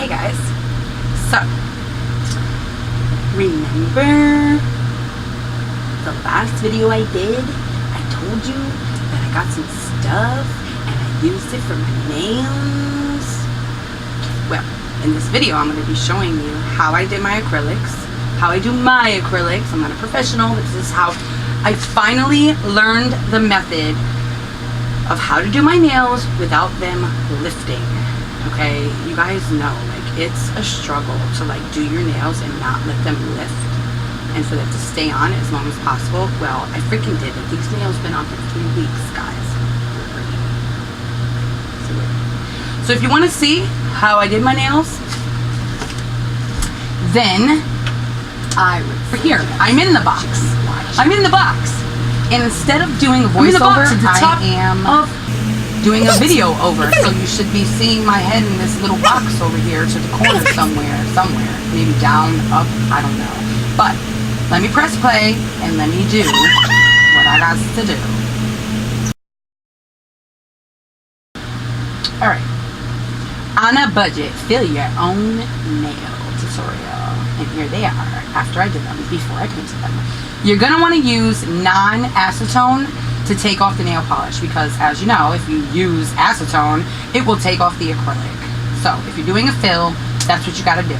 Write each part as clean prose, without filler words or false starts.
Hey guys, so remember the last video I did? I told you that I got some stuff and I used it for my nails. Well, in this video I'm going to be showing you how I did my acrylics, how I do my acrylics. I'm not a professional, but this is how I finally learned the method of how to do my nails without them lifting. Okay, you guys know, like, it's a struggle to like do your nails and not let them lift and for them to stay on as long as possible. Well, I freaking did it. These nails been on for 3 weeks, guys. So if you want to see how I did my nails, then here, I'm in the box. I'm in the box. And instead of doing a voiceover, I am doing a video over. So you should be seeing my head in this little box over here to the corner somewhere. Maybe down, up, I don't know. But let me press play and let me do what I got to do. Alright. On a budget, fill your own nail tutorial. And here they are after I did them, before I painted them. You're going to want to use non-acetone to take off the nail polish, because as you know, if you use acetone, it will take off the acrylic. So if you're doing a fill, that's what you got to do.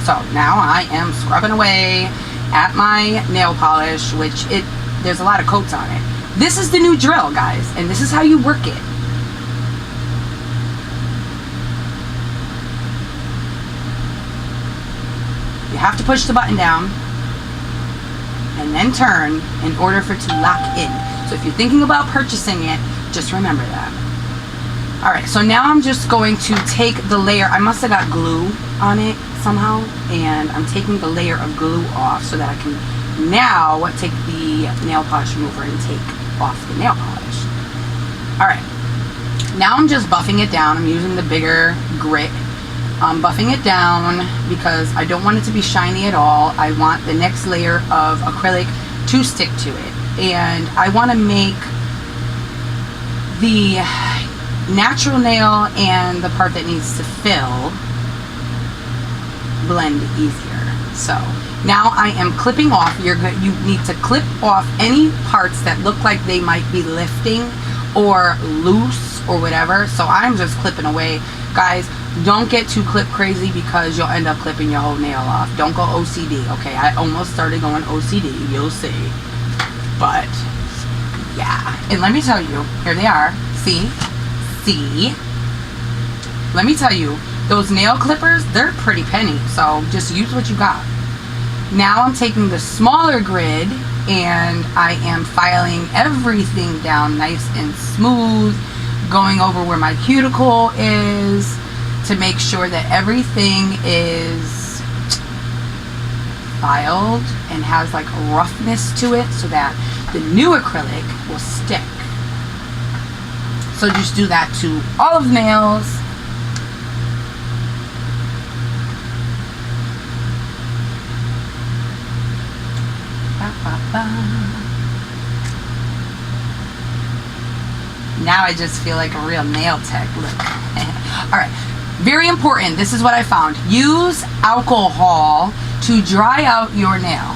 So now I am scrubbing away at my nail polish, which there's a lot of coats on it. This is the new drill, guys, and this is how you work it. You have to push the button down and then turn in order for it to lock in. So if you're thinking about purchasing it, just remember that. Alright, so now I'm just going to take the layer. I must have got glue on it somehow, and I'm taking the layer of glue off so that I can now take the nail polish remover and take off the nail polish. Alright, now I'm just buffing it down. I'm using the bigger grit. I'm buffing it down because I don't want it to be shiny at all. I want the next layer of acrylic to stick to it. And I want to make the natural nail and the part that needs to fill blend easier. So now I am clipping off. You need to clip off any parts that look like they might be lifting or loose or whatever. So I'm just clipping away. Guys, don't get too clip crazy because you'll end up clipping your whole nail off. Don't go OCD, okay? I almost started going OCD, you'll see. But, yeah. And let me tell you, here they are. See? Let me tell you, those nail clippers, they're pretty penny. So just use what you got. Now I'm taking the smaller grid and I am filing everything down nice and smooth, going over where my cuticle is, to make sure that everything is filed and has like roughness to it so that the new acrylic will stick. So just do that to all of the nails. Now I just feel like a real nail tech. Look. Alright. Very important, this is what I found. Use alcohol to dry out your nail.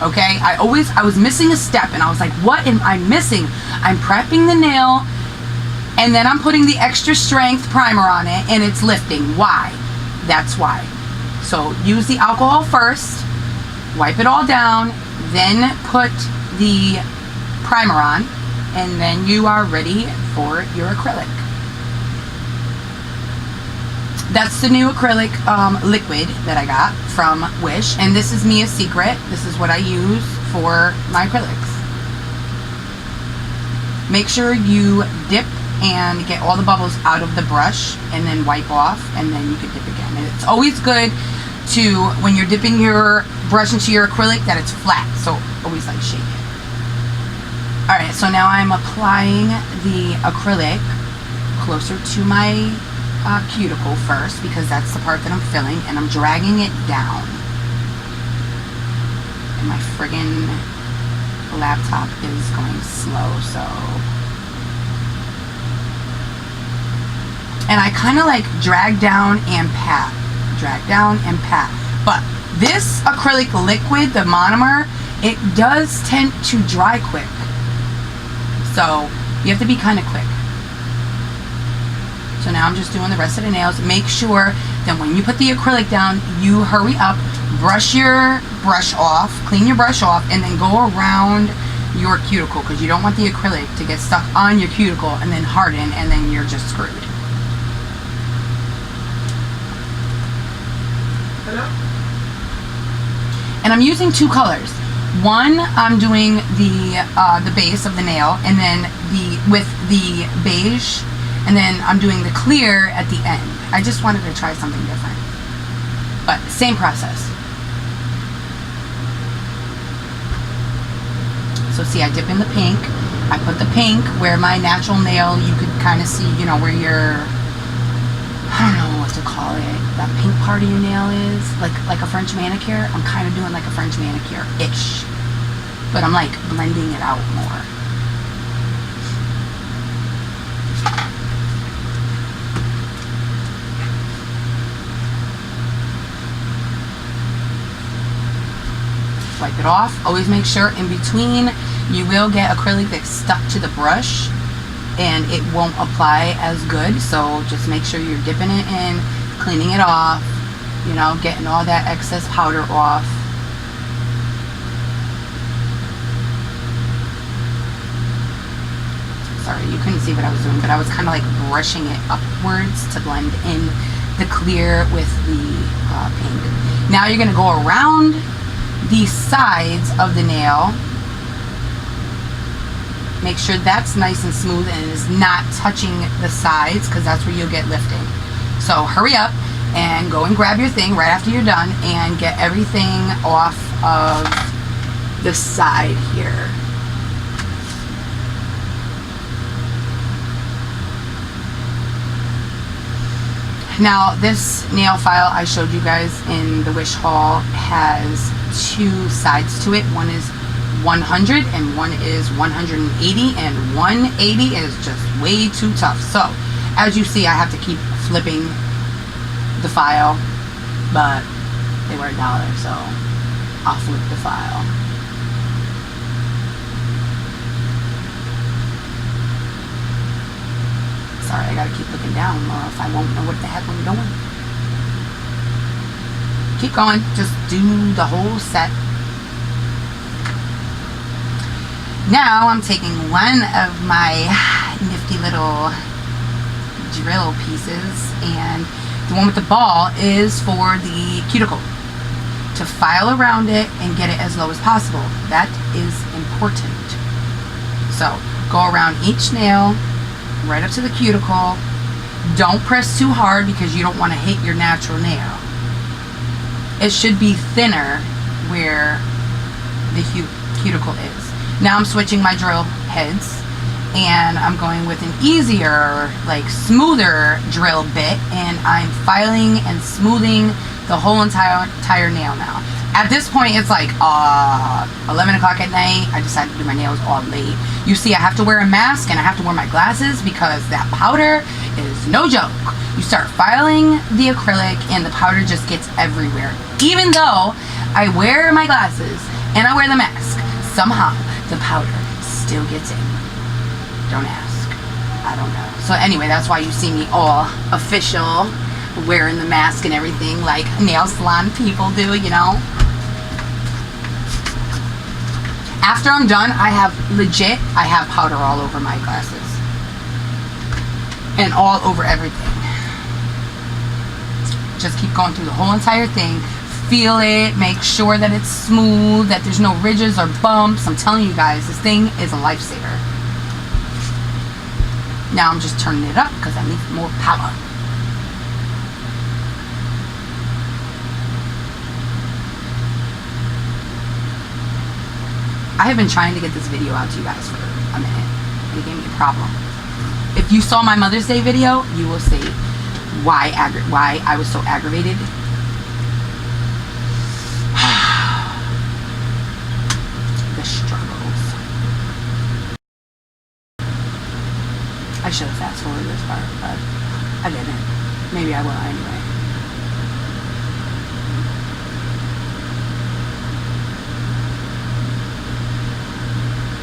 Okay? I was missing a step and I was like, what am I missing? I'm prepping the nail and then I'm putting the extra strength primer on it and it's lifting. Why? That's why. So use the alcohol first, wipe it all down, then put the primer on, and then you are ready for your acrylic. That's the new acrylic liquid that I got from Wish. And this is Mia's Secret. This is what I use for my acrylics. Make sure you dip and get all the bubbles out of the brush and then wipe off, and then you can dip again. And it's always good to, when you're dipping your brush into your acrylic, that it's flat. So always like shake it. Alright, so now I'm applying the acrylic closer to my cuticle first, because that's the part that I'm filling, and I'm dragging it down. And my friggin' laptop is going slow, so. And I kind of like drag down and pat. drag down and pat. But this acrylic liquid, the monomer, it does tend to dry quick. So you have to be kind of quick. So now I'm just doing the rest of the nails. Make sure that when you put the acrylic down, you hurry up, brush your brush off, clean your brush off, and then go around your cuticle, because you don't want the acrylic to get stuck on your cuticle and then harden, and then you're just screwed. Hello? And I'm using two colors. One, I'm doing the base of the nail, and then with the beige, and then I'm doing the clear at the end. I just wanted to try something different, but same process. So see, I dip in the pink. I put the pink where my natural nail, you could kind of see, you know, where your, I don't know what to call it, that pink part of your nail is, like a French manicure. I'm kind of doing like a French manicure-ish, but I'm like blending it out more. Wipe it off. Always make sure in between you will get acrylic that's stuck to the brush and it won't apply as good, so just make sure you're dipping it in, cleaning it off, you know, getting all that excess powder off. Sorry, you couldn't see what I was doing, but I was kind of like brushing it upwards to blend in the clear with the pink. Now you're going to go around the sides of the nail. Make sure that's nice and smooth and is not touching the sides, because that's where you'll get lifting. So hurry up and go and grab your thing right after you're done and get everything off of the side here. Now this nail file I showed you guys in the Wish haul has two sides to it. One is 100 and one is 180, and 180 is just way too tough. So as you see, I have to keep flipping the file, but they were $1, so I'll flip the file. Sorry, I gotta keep looking down or else I won't know what the heck I'm doing. Keep going, just do the whole set. Now I'm taking one of my nifty little drill pieces, and the one with the ball is for the cuticle, to file around it and get it as low as possible. That is important. So go around each nail right up to the cuticle. Don't press too hard because you don't want to hit your natural nail. It should be thinner where the cuticle is. Now I'm switching my drill heads, and I'm going with an easier, like smoother drill bit, and I'm filing and smoothing the whole entire nail now. At this point, it's like 11 o'clock at night. I decided to do my nails all late. You see, I have to wear a mask and I have to wear my glasses because that powder is no joke. You start filing the acrylic and the powder just gets everywhere. Even though I wear my glasses and I wear the mask, somehow the powder still gets in. Don't ask. I don't know. So anyway, that's why you see me all official, wearing the mask and everything like nail salon people do, you know. After I'm done, I have powder all over my glasses and all over everything. Just keep going through the whole entire thing. Feel it, make sure that it's smooth, that there's no ridges or bumps. I'm telling you guys, this thing is a lifesaver. Now I'm just turning it up because I need more power. I have been trying to get this video out to you guys for a minute, and it gave me a problem. If you saw my Mother's Day video, you will see why I was so aggravated. The struggles. I should have fast forwarded this part, but I didn't. Maybe I will anyway.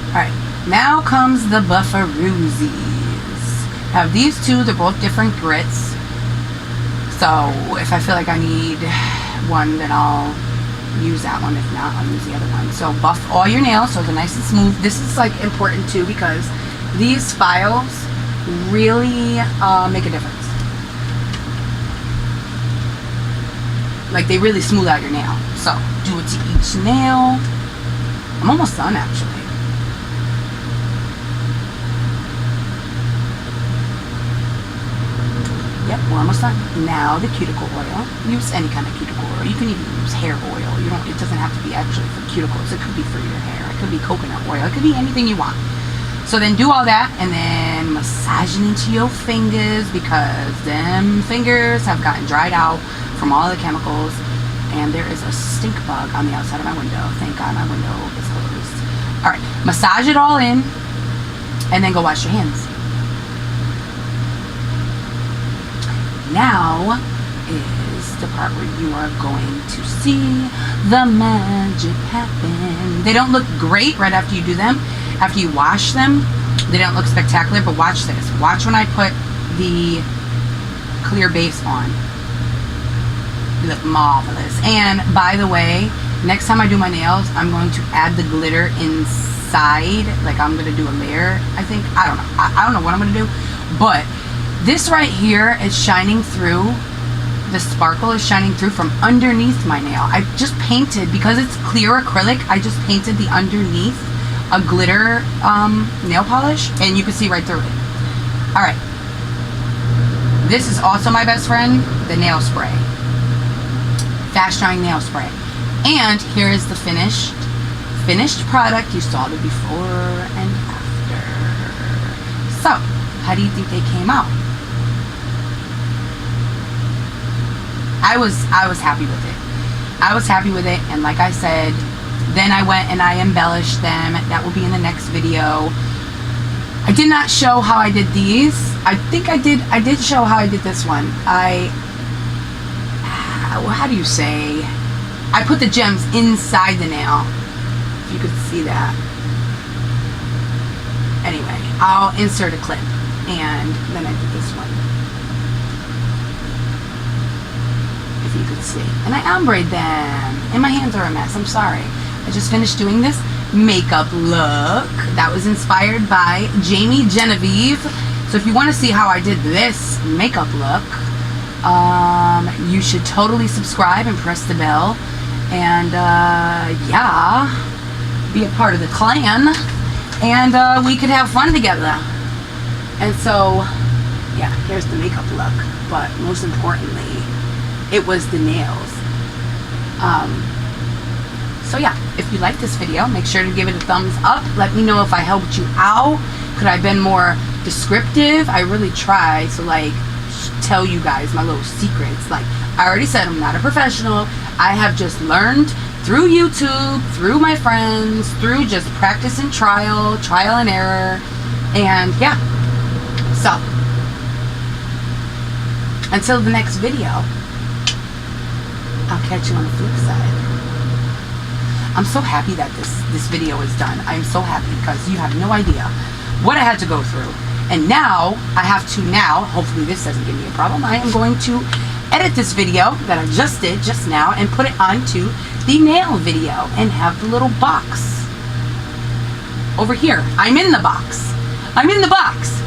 Alright, now comes the Buffaroosies. Have these two, they're both different grits. So if I feel like I need one, then I'll use that one. If not, I'll use the other one. So buff all your nails so they're nice and smooth. This is like important too because these files really make a difference. Like they really smooth out your nail. So do it to each nail. I'm almost done actually. Yep, we're almost done. Now the cuticle oil. Use any kind of cuticle oil. You can even use hair oil. It doesn't have to be actually for cuticles. It could be for your hair. It could be coconut oil. It could be anything you want. So then do all that and then massage it into your fingers because them fingers have gotten dried out from all the chemicals. And there is a stink bug on the outside of my window. Thank God my window is closed. Alright, massage it all in and then go wash your hands. Now is the part where you are going to see the magic happen. They don't look great right after you do them. After you wash them, they don't look spectacular, but watch this. Watch when I put the clear base on. They look marvelous. And by the way, next time I do my nails, I'm going to add the glitter inside. Like I'm going to do a layer, I think. I don't know. I don't know what I'm going to do. But this right here is shining through. The sparkle is shining through from underneath my nail. I just painted, because it's clear acrylic, I just painted the underneath a glitter nail polish, and you can see right through it. Alright. This is also my best friend, the nail spray. Fast drying nail spray. And here is the finished product. You saw the before and after. So, how do you think they came out? I was happy with it. I was happy with it, and like I said, then I went and I embellished them. That will be in the next video. I did not show how I did these. I think I did show how I did this one. How do you say? I put the gems inside the nail. If you could see that. Anyway, I'll insert a clip. And then I did this one. If you could see. And I ombre them. And my hands are a mess. I'm sorry. I just finished doing this makeup look. That was inspired by Jamie Genevieve. So if you want to see how I did this makeup look, you should totally subscribe and press the bell. And yeah, be a part of the clan. And we could have fun together. And so, yeah, here's the makeup look. But most importantly, it was the nails. So yeah, if you like this video, make sure to give it a thumbs up. Let me know if I helped you out. Could I have been more descriptive? I really tried to like tell you guys my little secrets. Like I already said, I'm not a professional. I have just learned through YouTube, through my friends, through just practice and trial and error. And yeah, so until the next video, I'll catch you on the flip side. I'm so happy that this video is done. I'm so happy because you have no idea what I had to go through. And now, I have to hopefully this doesn't give me a problem, I am going to edit this video that I just did just now and put it onto the nail video and have the little box over here. I'm in the box. I'm in the box.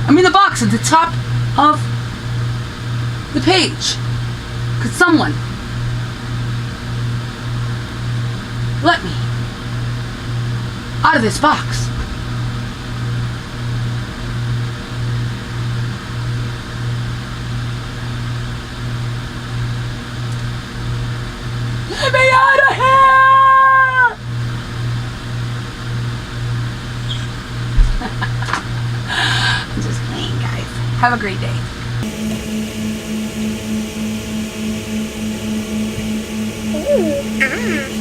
I'm in the box at the top of the page. Could someone let me out of this box? Let me out of here! I'm just playing, guys. Have a great day. Ooh, ah.